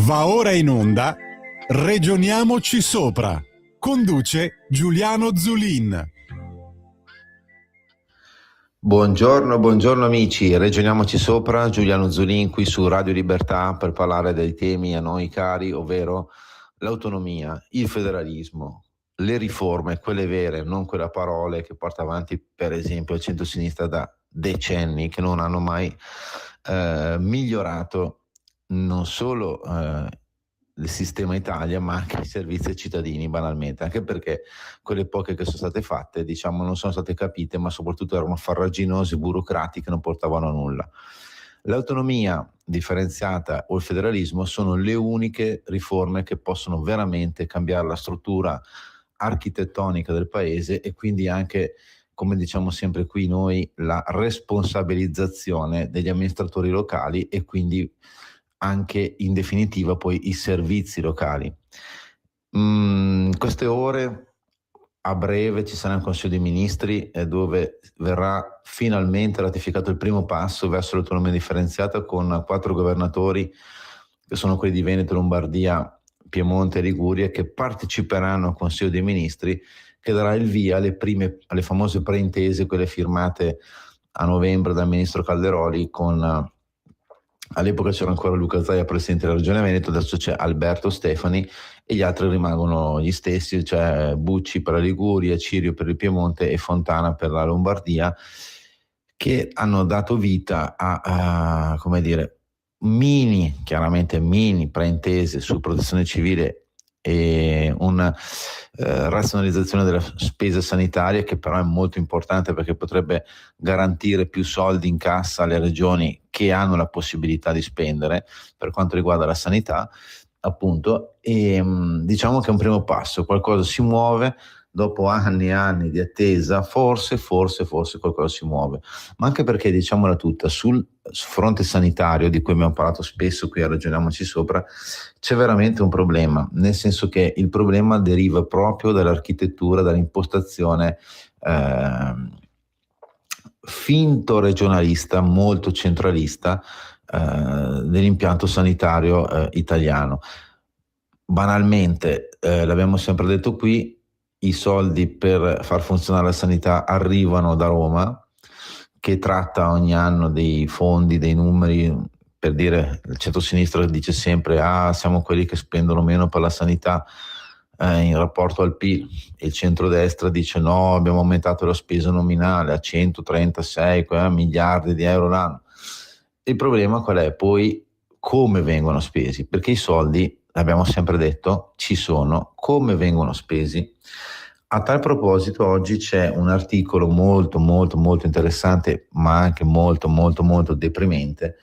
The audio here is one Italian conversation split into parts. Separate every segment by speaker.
Speaker 1: Va ora in onda Regioniamoci Sopra. Conduce Giuliano Zulin.
Speaker 2: Buongiorno amici, Regioniamoci Sopra, Giuliano Zulin qui su Radio Libertà per parlare dei temi a noi cari, ovvero l'autonomia, il federalismo, le riforme, quelle vere, non quelle a parole che porta avanti per esempio il centro-sinistra da decenni, che non hanno mai migliorato non solo il sistema Italia, ma anche i servizi ai cittadini, banalmente, anche perché quelle poche che sono state fatte, diciamo, non sono state capite, ma soprattutto erano farraginose, burocratiche, non portavano a nulla. L'autonomia differenziata o il federalismo sono le uniche riforme che possono veramente cambiare la struttura architettonica del paese e quindi anche, come diciamo sempre qui noi, la responsabilizzazione degli amministratori locali e quindi anche in definitiva poi i servizi locali. Queste ore a breve ci sarà un Consiglio dei Ministri dove verrà finalmente ratificato il primo passo verso l'autonomia differenziata con 4 governatori che sono quelli di Veneto, Lombardia, Piemonte e Liguria che parteciperanno al Consiglio dei Ministri che darà il via alle famose preintese, quelle firmate a novembre dal ministro Calderoli con all'epoca c'era ancora Luca Zaia, presidente della Regione Veneto, adesso c'è Alberto Stefani e gli altri rimangono gli stessi, cioè Bucci per la Liguria, Cirio per il Piemonte e Fontana per la Lombardia, che hanno dato vita a come dire, chiaramente mini preintese su protezione civile e una razionalizzazione della spesa sanitaria che però è molto importante perché potrebbe garantire più soldi in cassa alle regioni che hanno la possibilità di spendere per quanto riguarda la sanità, appunto, e diciamo che è un primo passo, qualcosa si muove. Dopo anni e anni di attesa, forse qualcosa si muove, ma anche perché, diciamola tutta, sul fronte sanitario, di cui abbiamo parlato spesso qui a Ragioniamoci Sopra, c'è veramente un problema, nel senso che il problema deriva proprio dall'architettura, dall'impostazione finto regionalista, molto centralista dell'impianto sanitario italiano. Banalmente, l'abbiamo sempre detto qui, i soldi per far funzionare la sanità arrivano da Roma, che tratta ogni anno dei fondi, dei numeri, per dire, il centro-sinistra dice sempre siamo quelli che spendono meno per la sanità in rapporto al PIL, e il centrodestra dice no, abbiamo aumentato la spesa nominale a 136 miliardi di euro l'anno. Il problema qual è? Poi come vengono spesi? Perché i soldi, l'abbiamo sempre detto, ci sono, come vengono spesi? A tal proposito oggi c'è un articolo molto interessante, ma anche molto deprimente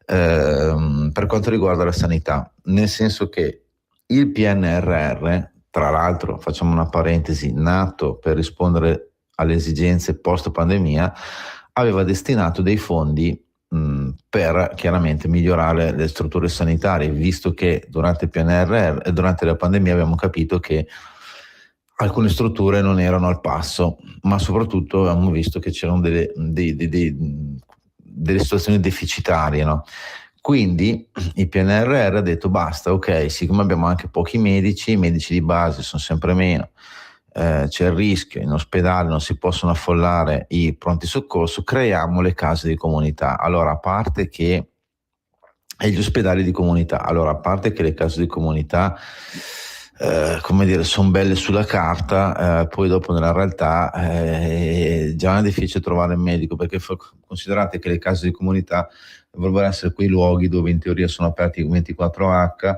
Speaker 2: per quanto riguarda la sanità, nel senso che il PNRR, tra l'altro facciamo una parentesi, nato per rispondere alle esigenze post pandemia, aveva destinato dei fondi per chiaramente migliorare le strutture sanitarie, visto che durante il PNRR e durante la pandemia abbiamo capito che alcune strutture non erano al passo, ma soprattutto abbiamo visto che c'erano delle situazioni deficitarie, no? Quindi il PNRR ha detto basta, ok, siccome abbiamo anche pochi medici, i medici di base sono sempre meno, c'è il rischio, in ospedale non si possono affollare i pronti soccorso, creiamo le case di comunità. Allora, a parte che e gli ospedali di comunità, allora a parte che le case di comunità come dire, sono belle sulla carta, poi dopo nella realtà già è difficile trovare il medico, perché considerate che le case di comunità dovrebbero essere quei luoghi dove in teoria sono aperti 24H,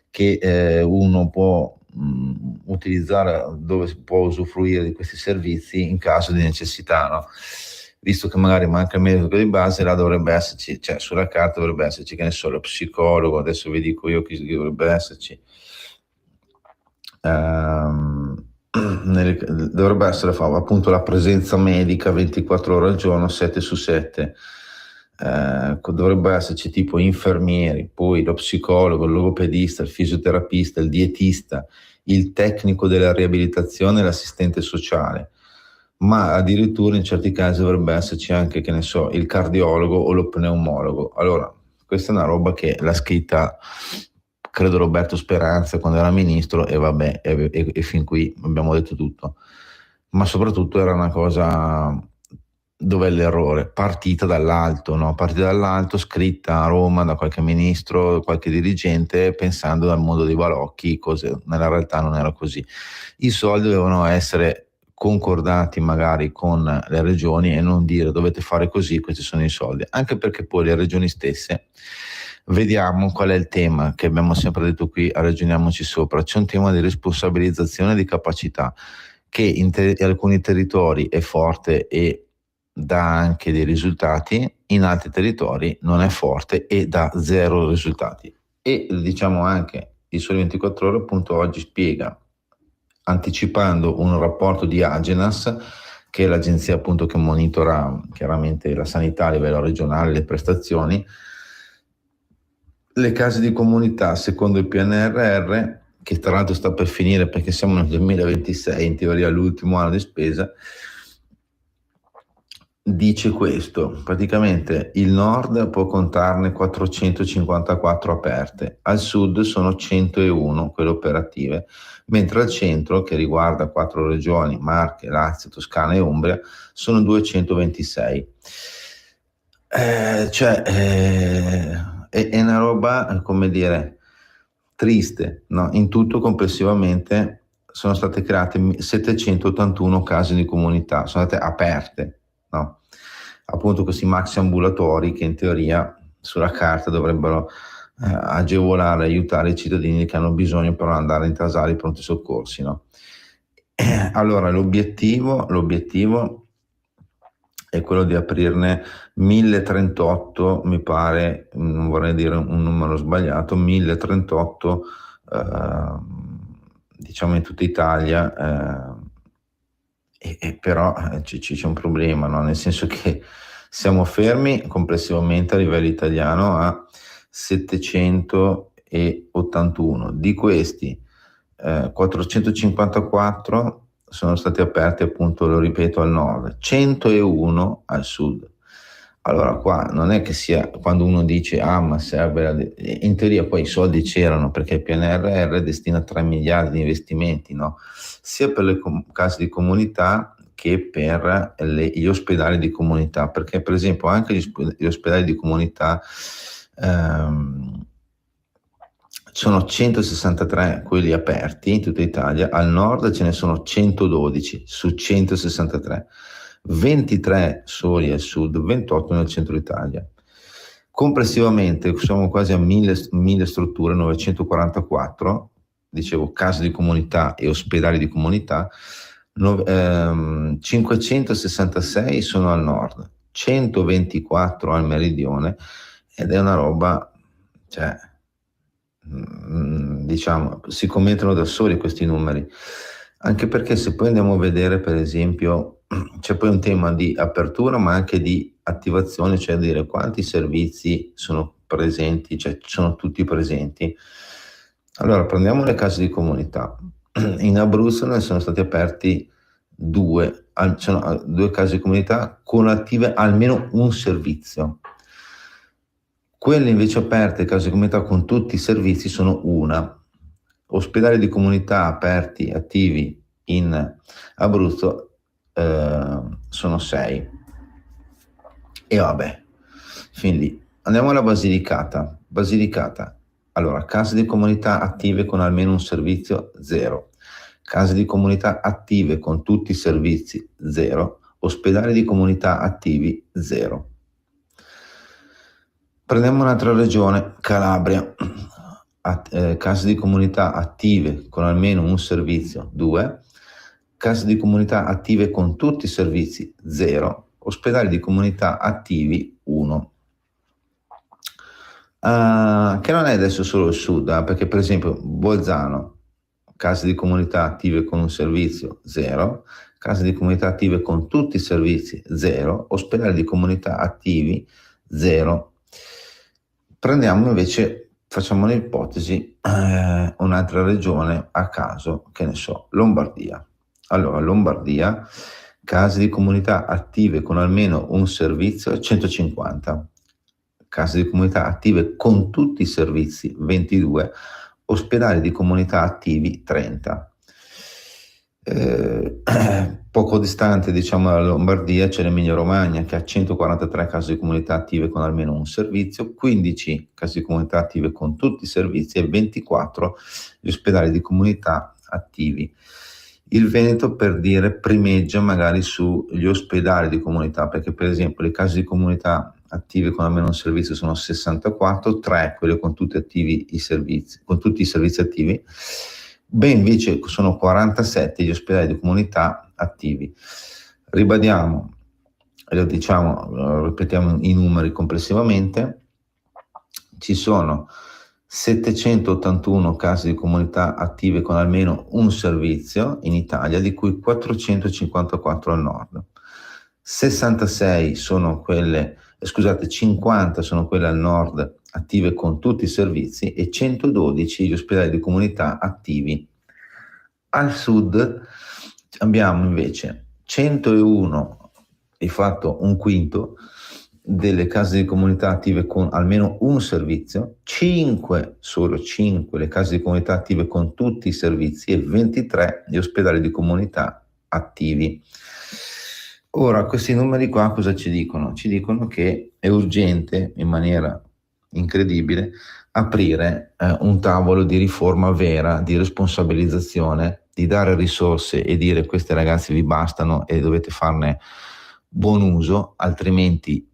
Speaker 2: che uno può utilizzare, dove può usufruire di questi servizi in caso di necessità, no? Visto che magari manca il medico di base, là dovrebbe esserci, cioè sulla carta dovrebbe esserci, che ne so, lo psicologo, adesso vi dico io chi dovrebbe esserci. Dovrebbe essere appunto la presenza medica 24 ore al giorno, 7 su 7. Dovrebbe esserci tipo infermieri, poi lo psicologo, il logopedista, il fisioterapista, il dietista, il tecnico della riabilitazione e l'assistente sociale, ma addirittura in certi casi dovrebbe esserci anche, che ne so, il cardiologo o lo pneumologo. Allora, questa è una roba che l'ha scritta credo Roberto Speranza quando era ministro, e vabbè, e fin qui abbiamo detto tutto. Ma soprattutto era una cosa dove è l'errore, partita dall'alto, no? Partita dall'alto, scritta a Roma da qualche ministro, qualche dirigente, pensando dal mondo dei balocchi, cose, nella realtà non era così. I soldi dovevano essere concordati magari con le regioni e non dire dovete fare così, questi sono i soldi, anche perché poi le regioni stesse, vediamo qual è il tema che abbiamo sempre detto qui a Ragioniamoci Sopra, c'è un tema di responsabilizzazione e di capacità che in alcuni territori è forte e dà anche dei risultati, in altri territori non è forte e dà zero risultati. E diciamo anche il Sole 24 Ore appunto oggi spiega, anticipando un rapporto di Agenas, che è l'agenzia appunto che monitora chiaramente la sanità a livello regionale, le prestazioni, le case di comunità secondo il PNRR, che tra l'altro sta per finire perché siamo nel 2026, in teoria l'ultimo anno di spesa, dice questo: praticamente il nord può contarne 454 aperte, al sud sono 101 quelle operative, mentre al centro, che riguarda 4 regioni, Marche, Lazio, Toscana e Umbria, sono 226. È una roba, come dire, triste, no? In tutto complessivamente sono state create 781 case di comunità, sono state aperte, no? Appunto questi maxi ambulatori che in teoria sulla carta dovrebbero agevolare, aiutare i cittadini che hanno bisogno per andare a intasare i pronti soccorsi, no? Allora l'obiettivo è quello di aprirne 1038, mi pare, non vorrei dire un numero sbagliato, 1038 diciamo in tutta Italia, e però c'è un problema, no? Nel senso che siamo fermi complessivamente a livello italiano a 781, di questi 454 sono stati aperti, appunto, lo ripeto, al nord, 101 al sud. Allora qua non è che sia, quando uno dice ma serve in teoria poi i soldi c'erano, perché il PNRR destina 3 miliardi di investimenti, no? Sia per le case di comunità che per gli ospedali di comunità, perché per esempio anche gli ospedali di comunità sono 163 quelli aperti in tutta Italia, al nord ce ne sono 112 su 163, 23 soli al sud, 28 nel centro Italia. Complessivamente siamo quasi a 1000 strutture, 944, dicevo, case di comunità e ospedali di comunità, 566 sono al nord, 124 al meridione, ed è una roba, cioè, diciamo, si commentano da soli questi numeri, anche perché se poi andiamo a vedere, per esempio, c'è poi un tema di apertura ma anche di attivazione, cioè dire quanti servizi sono presenti, cioè sono tutti presenti. Allora prendiamo le case di comunità. In Abruzzo ne sono stati aperti due case di comunità con attive almeno un servizio. Quelle invece aperte, case di comunità con tutti i servizi, sono una. Ospedali di comunità aperti, attivi in Abruzzo sono 6. E vabbè, fin lì. Andiamo alla Basilicata. Allora, case di comunità attive con almeno un servizio, 0. Case di comunità attive con tutti i servizi, 0. Ospedali di comunità attivi, 0. Prendiamo un'altra regione, Calabria. Case di comunità attive con almeno un servizio, 2. Case di comunità attive con tutti i servizi, 0. Ospedali di comunità attivi, 1. Che non è adesso solo il sud, perché per esempio Bolzano, case di comunità attive con un servizio, 0. Case di comunità attive con tutti i servizi, 0. Ospedali di comunità attivi, 0. Prendiamo invece, facciamo un'ipotesi, un'altra regione a caso, che ne so, Lombardia. Allora, Lombardia, case di comunità attive con almeno un servizio, 150. Case di comunità attive con tutti i servizi, 22. ospedali di comunità attivi 30. Poco distante, diciamo, dalla Lombardia c'è l'Emilia Romagna, che ha 143 case di comunità attive con almeno un servizio, 15 case di comunità attive con tutti i servizi e 24 gli ospedali di comunità attivi. Il Veneto, per dire, primeggia magari sugli ospedali di comunità, perché per esempio le case di comunità attive con almeno un servizio sono 64, 3 quelle con tutti attivi i servizi, con tutti i servizi attivi, ben invece sono 47 gli ospedali di comunità attivi. Ribadiamo, lo diciamo, ripetiamo i numeri complessivamente: ci sono 781 case di comunità attive con almeno un servizio in Italia, di cui 454 al nord. 66 sono quelle, 50 sono quelle al nord attive con tutti i servizi e 112 gli ospedali di comunità attivi. Al sud abbiamo invece 101, di fatto un quinto, delle case di comunità attive con almeno un servizio, 5, solo 5 le case di comunità attive con tutti i servizi e 23 gli ospedali di comunità attivi. Ora, questi numeri qua cosa ci dicono? Ci dicono che è urgente, in maniera incredibile, aprire un tavolo di riforma vera, di responsabilizzazione, di dare risorse e dire: questi ragazzi vi bastano e dovete farne buon uso, altrimenti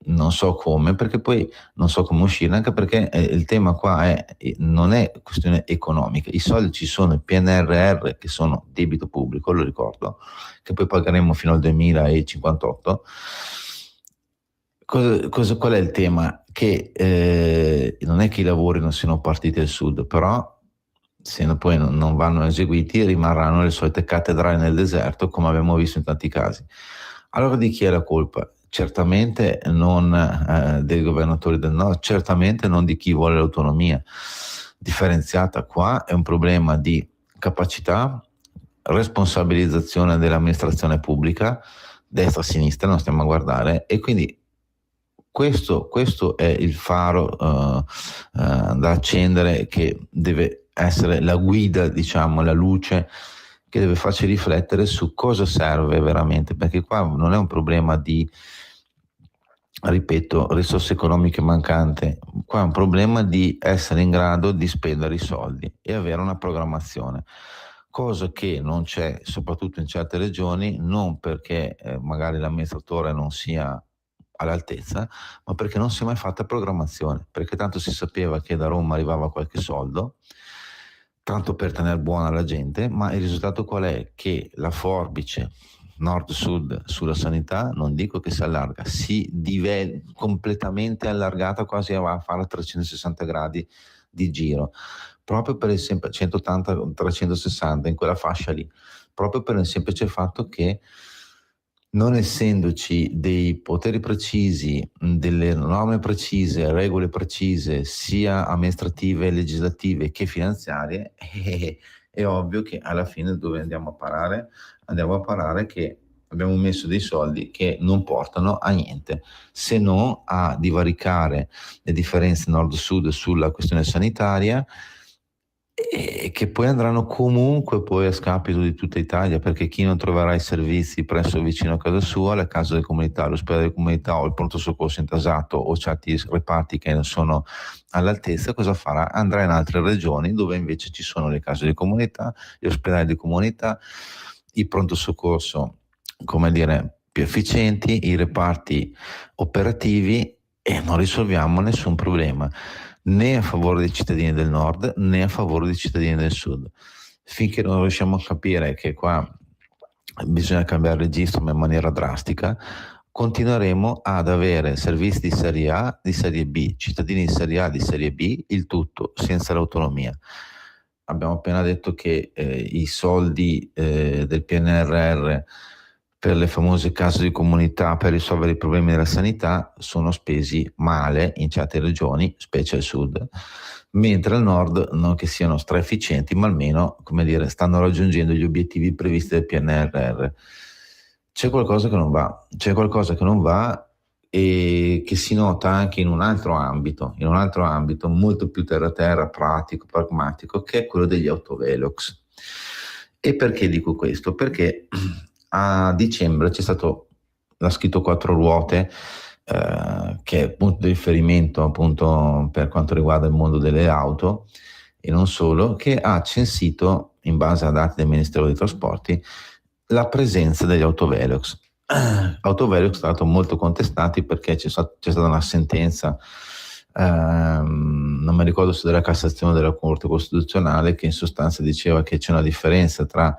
Speaker 2: non so come, perché poi non so come uscire, anche perché il tema qua non è questione economica, i soldi ci sono, il PNRR, che sono debito pubblico, lo ricordo, che poi pagheremo fino al 2058. Qual è il tema? Che non è che i lavori non siano partiti al sud, però se poi non vanno eseguiti rimarranno le solite cattedrali nel deserto, come abbiamo visto in tanti casi. Allora di chi è la colpa? Certamente non dei governatori del nord, certamente non di chi vuole l'autonomia differenziata. Qua è un problema di capacità, responsabilizzazione dell'amministrazione pubblica, destra-sinistra, non stiamo a guardare, e quindi questo è il faro da accendere, che deve essere la guida, diciamo, la luce che deve farci riflettere su cosa serve veramente, perché qua non è un problema di, ripeto, risorse economiche mancante, qua è un problema di essere in grado di spendere i soldi e avere una programmazione, cosa che non c'è soprattutto in certe regioni, non perché magari l'amministratore non sia all'altezza, ma perché non si è mai fatta programmazione, perché tanto si sapeva che da Roma arrivava qualche soldo, tanto per tenere buona la gente, ma il risultato qual è? Che la forbice nord-sud sulla sanità, non dico che si allarga, si completamente allargata, quasi a fare 360 gradi di giro, proprio per il 180-360, in quella fascia lì, proprio per il semplice fatto che, non essendoci dei poteri precisi, delle norme precise, regole precise, sia amministrative, legislative che finanziarie, è ovvio che alla fine dove andiamo a parare? Andiamo a parare che abbiamo messo dei soldi che non portano a niente, se non a divaricare le differenze nord-sud sulla questione sanitaria, e che poi andranno comunque poi a scapito di tutta Italia, perché chi non troverà i servizi presso vicino a casa sua, la casa di comunità, l'ospedale di comunità o il pronto soccorso intasato o certi reparti che non sono all'altezza, cosa farà? Andrà in altre regioni dove invece ci sono le case di comunità, gli ospedali di comunità, il pronto soccorso, come dire, più efficienti, i reparti operativi, e non risolviamo nessun problema, né a favore dei cittadini del nord né a favore dei cittadini del sud. Finché non riusciamo a capire che qua bisogna cambiare registro in maniera drastica, continueremo ad avere servizi di serie A, di serie B, cittadini di serie A, di serie B, il tutto senza l'autonomia. Abbiamo appena detto che i soldi del PNRR per le famose case di comunità per risolvere i problemi della sanità sono spesi male in certe regioni, specie al sud, mentre al nord non che siano straefficienti, ma almeno, come dire, stanno raggiungendo gli obiettivi previsti del PNRR. C'è qualcosa che non va, e che si nota anche in un altro ambito molto più terra pratico, pragmatico, che è quello degli autovelox. E perché dico questo? Perché a dicembre c'è stato, l'ha scritto Quattro Ruote, che è il punto di riferimento appunto per quanto riguarda il mondo delle auto e non solo, che ha censito, in base a dati del Ministero dei Trasporti, la presenza degli autovelox. Autovelox tra l'altro molto contestati perché c'è stata una sentenza, non mi ricordo se della Cassazione o della Corte Costituzionale, che in sostanza diceva che c'è una differenza tra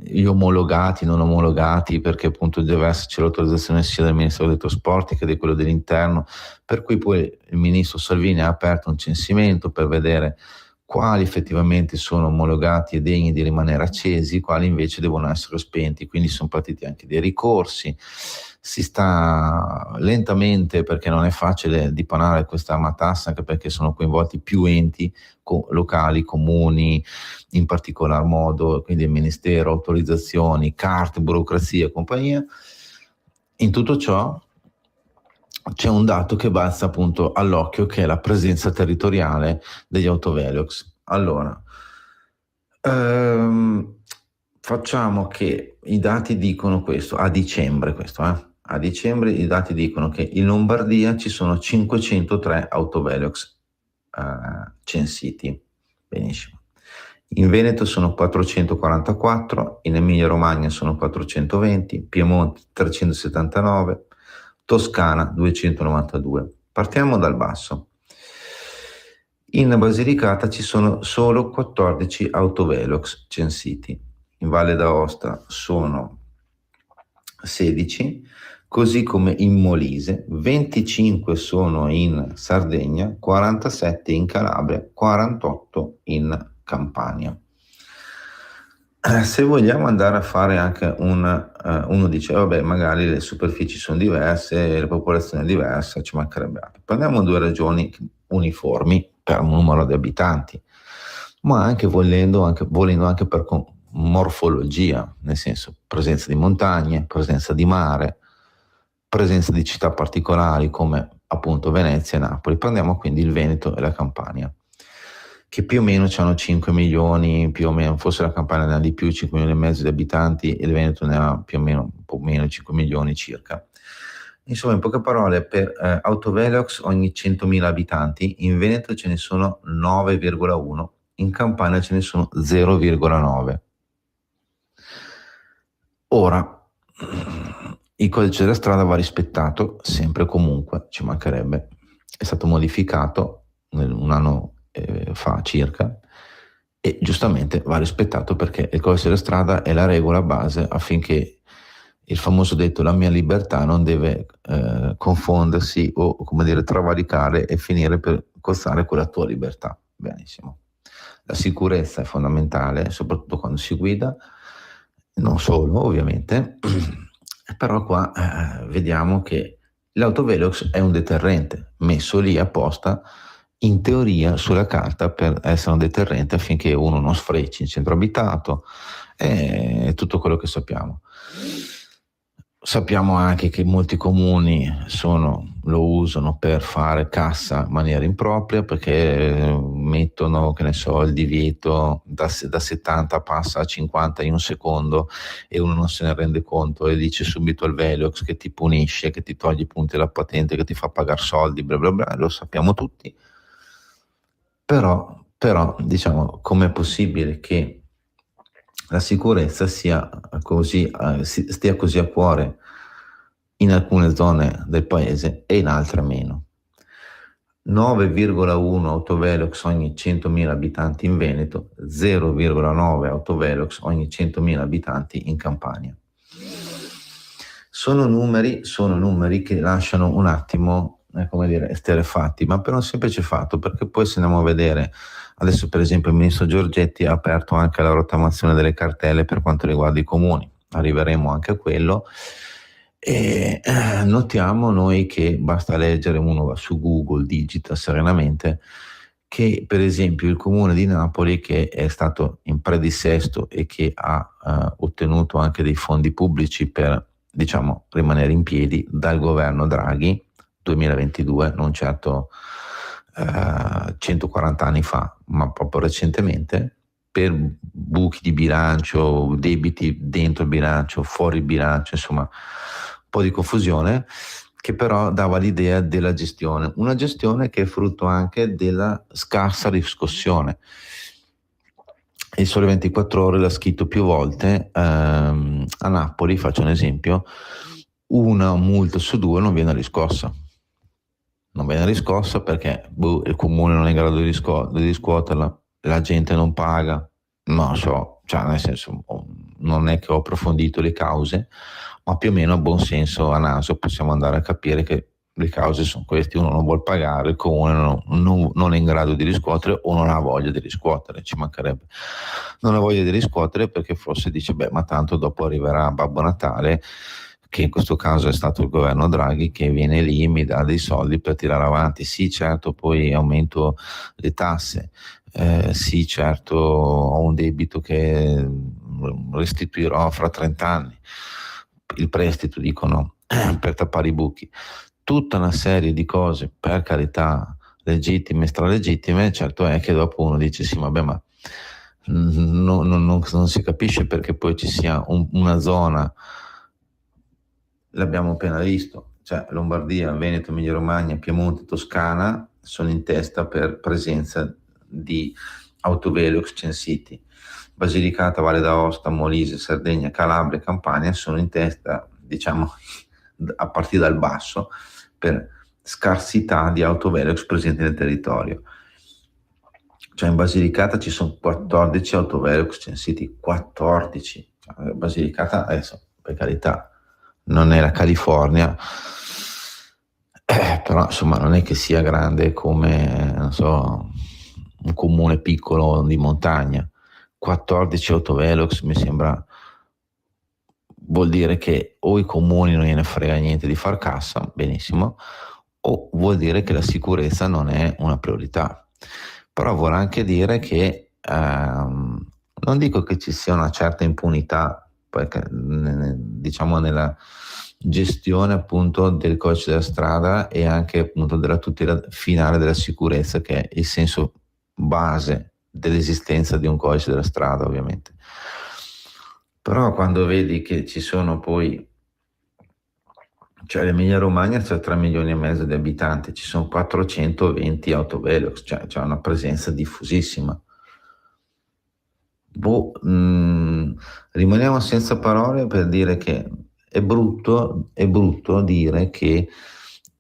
Speaker 2: gli omologati, non omologati, perché appunto deve esserci l'autorizzazione sia del Ministero dei Trasporti che di quello dell'Interno, per cui poi il ministro Salvini ha aperto un censimento per vedere quali effettivamente sono omologati e degni di rimanere accesi, quali invece devono essere spenti. Quindi sono partiti anche dei ricorsi, si sta lentamente, perché non è facile dipanare questa matassa, anche perché sono coinvolti più enti locali, comuni in particolar modo, quindi il Ministero, autorizzazioni, carte, burocrazia e compagnia. In tutto ciò c'è un dato che balza appunto all'occhio, che è la presenza territoriale degli autovelox. Allora, facciamo che i dati dicono questo, a dicembre a dicembre i dati dicono che in Lombardia ci sono 503 autovelox censiti. Benissimo. In Veneto sono 444, in Emilia Romagna sono 420, Piemonte 379, Toscana 292. Partiamo dal basso. In Basilicata ci sono solo 14 autovelox censiti, in Valle d'Aosta sono 16, così come in Molise, 25 sono in Sardegna, 47 in Calabria, 48 in Campania. Se vogliamo andare a fare anche uno dice vabbè, magari le superfici sono diverse, la popolazione è diversa, ci mancherebbe altro. Prendiamo due regioni uniformi per un numero di abitanti, ma anche volendo anche per morfologia, nel senso presenza di montagne, presenza di mare, presenza di città particolari come appunto Venezia e Napoli. Prendiamo quindi il Veneto e la Campania, che più o meno hanno 5 milioni, più o meno, forse la Campania ne ha di più, 5 milioni e mezzo di abitanti, e il Veneto ne ha più o meno, un po' meno, 5 milioni circa. Insomma, in poche parole, per autovelox ogni 100.000 abitanti, in Veneto ce ne sono 9,1, in Campania ce ne sono 0,9. Ora, il codice della strada va rispettato sempre e comunque, ci mancherebbe. È stato modificato un anno fa circa, e giustamente va rispettato, perché il codice della strada è la regola base affinché il famoso detto la mia libertà non deve confondersi o, come dire, travalicare e finire per costare quella tua libertà. Benissimo. La sicurezza è fondamentale, soprattutto quando si guida, non solo ovviamente, però qua vediamo che l'autovelox è un deterrente messo lì apposta, in teoria sulla carta, per essere un deterrente affinché uno non sfrecci in centro abitato, e tutto quello che sappiamo. Sappiamo anche che molti comuni lo usano per fare cassa in maniera impropria, perché mettono, che ne so, il divieto da 70 passa a 50 in un secondo, e uno non se ne rende conto e dice subito al Velox che ti punisce, che ti toglie i punti della patente, che ti fa pagare soldi, bla bla bla, lo sappiamo tutti. Però diciamo, com'è possibile che la sicurezza stia così a cuore in alcune zone del paese e in altre meno? 9,1 autovelox ogni 100.000 abitanti in Veneto, 0,9 autovelox ogni 100.000 abitanti in Campania. Sono numeri che lasciano un attimo, come dire, esterrefatti, ma per un semplice fatto, perché poi se andiamo a vedere, adesso per esempio il ministro Giorgetti ha aperto anche la rottamazione delle cartelle per quanto riguarda i comuni, arriveremo anche a quello, e notiamo noi che basta leggere, uno va su Google, digita serenamente, che per esempio il comune di Napoli, che è stato in predissesto e che ha ottenuto anche dei fondi pubblici per diciamo, rimanere in piedi dal governo Draghi 2022, non certo 140 anni fa, ma proprio recentemente, per buchi di bilancio, debiti dentro il bilancio, fuori il bilancio, insomma un po' di confusione, che però dava l'idea della gestione, una gestione che è frutto anche della scarsa riscossione. Il Sole 24 Ore l'ha scritto più volte, a Napoli, faccio un esempio, una multa su due non viene riscossa. Non viene riscossa perché il comune non è in grado di riscuoterla, la gente non paga, non so, cioè nel senso, non è che ho approfondito le cause, ma più o meno a buon senso, a naso, possiamo andare a capire che le cause sono queste: uno non vuol pagare, il comune non è in grado di riscuotere o non ha voglia di riscuotere, ci mancherebbe. Non ha voglia di riscuotere perché forse dice, beh, ma tanto dopo arriverà Babbo Natale, che in questo caso è stato il governo Draghi, che viene lì e mi dà dei soldi per tirare avanti. Sì, certo, poi aumento le tasse, sì, certo, ho un debito che restituirò fra 30 anni, il prestito, dicono, per tappare i buchi. Tutta una serie di cose, per carità, legittime, stralegittime. Certo è che dopo uno dice, sì, vabbè, ma non si capisce perché poi ci sia una zona, l'abbiamo appena visto, cioè Lombardia, Veneto, Emilia Romagna, Piemonte, Toscana sono in testa per presenza di autovelox censiti. Basilicata, Valle d'Aosta, Molise, Sardegna, Calabria e Campania sono in testa, diciamo, a partire dal basso, per scarsità di autovelox presenti nel territorio. Cioè in Basilicata ci sono 14 autovelox censiti, 14. Cioè, Basilicata, adesso, per carità, non è la California, però insomma non è che sia grande come, non so, un comune piccolo di montagna. 14 autovelox mi sembra, vuol dire che o i comuni non gliene frega niente di far cassa, benissimo, o vuol dire che la sicurezza non è una priorità. Però vorrà anche dire che non dico che ci sia una certa impunità, perché diciamo nella gestione appunto del codice della strada e anche appunto della tutela finale della sicurezza, che è il senso base dell'esistenza di un codice della strada, ovviamente. Però quando vedi che ci sono poi, cioè l'Emilia Romagna c'è 3 milioni e mezzo di abitanti, ci sono 420 autovelox, cioè c'è una presenza diffusissima. Rimaniamo senza parole per dire che è brutto dire che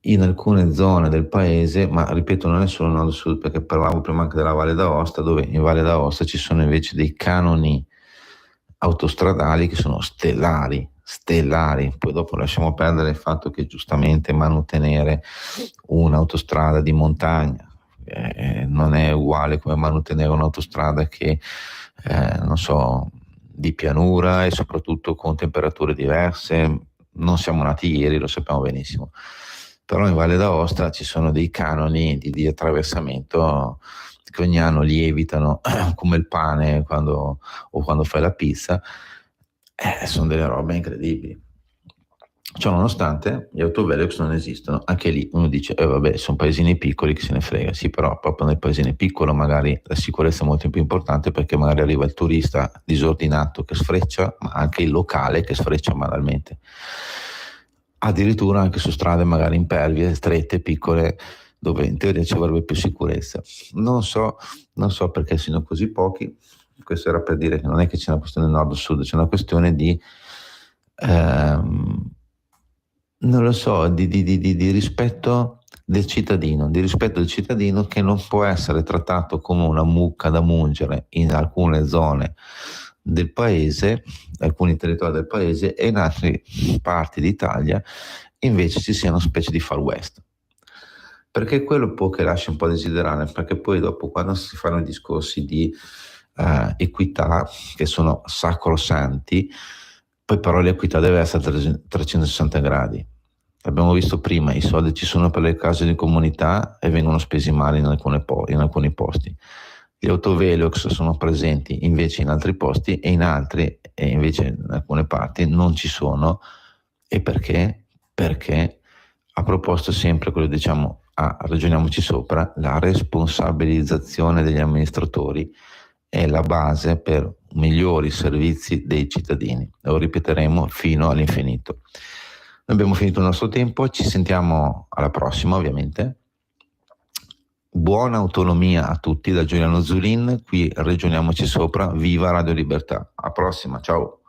Speaker 2: in alcune zone del paese, ma ripeto non è solo nord-sud, perché parlavo prima anche della Valle d'Aosta, dove in Valle d'Aosta ci sono invece dei canoni autostradali che sono stellari, poi dopo lasciamo perdere il fatto che giustamente manutenere un'autostrada di montagna non è uguale come manutenere un'autostrada che non so, di pianura e soprattutto con temperature diverse. Non siamo nati ieri, lo sappiamo benissimo, però in Valle d'Aosta ci sono dei canoni di attraversamento che ogni anno lievitano come il pane quando fai la pizza. Sono delle robe incredibili. Ciò nonostante gli autovelox non esistono. Anche lì uno dice vabbè, sono paesini piccoli, che se ne frega. Sì, però proprio nel paesino piccolo magari la sicurezza è molto più importante, perché magari arriva il turista disordinato che sfreccia, ma anche il locale che sfreccia banalmente, addirittura anche su strade magari impervie, strette, piccole, dove in teoria ci vorrebbe più sicurezza. Non so perché siano così pochi. Questo era per dire che non è che c'è una questione nord-sud, c'è una questione di non lo so, di rispetto del cittadino, che non può essere trattato come una mucca da mungere in alcune zone del paese, alcuni territori del paese, e in altre parti d'Italia invece ci sia una specie di far west. Perché quello può che lascia un po' desiderare, perché poi dopo, quando si fanno i discorsi di equità, che sono sacrosanti, poi però l'equità deve essere 360 gradi. Abbiamo visto prima, i soldi ci sono per le case di comunità e vengono spesi male in alcuni posti. Gli autovelox sono presenti invece in altri posti, e invece in alcune parti non ci sono, E perché? Perché ha proposto sempre quello, diciamo, ragioniamoci sopra, la responsabilizzazione degli amministratori è la base per migliori servizi dei cittadini. Lo ripeteremo fino all'infinito. Noi abbiamo finito il nostro tempo, ci sentiamo alla prossima ovviamente. Buona autonomia a tutti da Giuliano Zulin, qui ragioniamoci sopra, viva Radio Libertà. Alla prossima, ciao.